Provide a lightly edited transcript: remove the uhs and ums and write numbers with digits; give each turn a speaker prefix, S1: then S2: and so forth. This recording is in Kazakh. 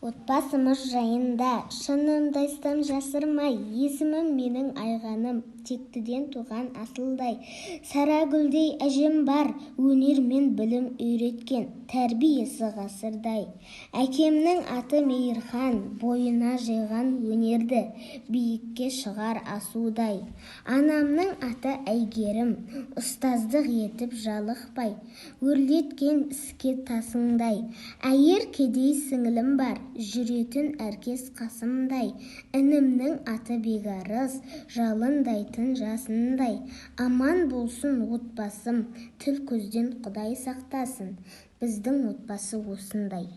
S1: Отбасымыз жайында шынымды айтсам жасырмай, есімім менің Айғаным, тектіден туған асылдай. Сарагүлдей әжем бар, өнер мен білім үйреткен, тәрбиесі ғасырдай. Әкемнің аты Мейірхан, бойына жиған өнерді, биікке шығар асудай. Анамның аты Әйгерім, ұстаздық етіп жалықпай, өрлеткен іске тасыңдай. Әйер кедей сіңілім бар, жүретін әркез қасымдай. Інімнің аты Бегарыс, жалындайтын жасындай. Аман болсын отбасым, тіл көзден Құдай сақтасын. Біздің отбасы осындай.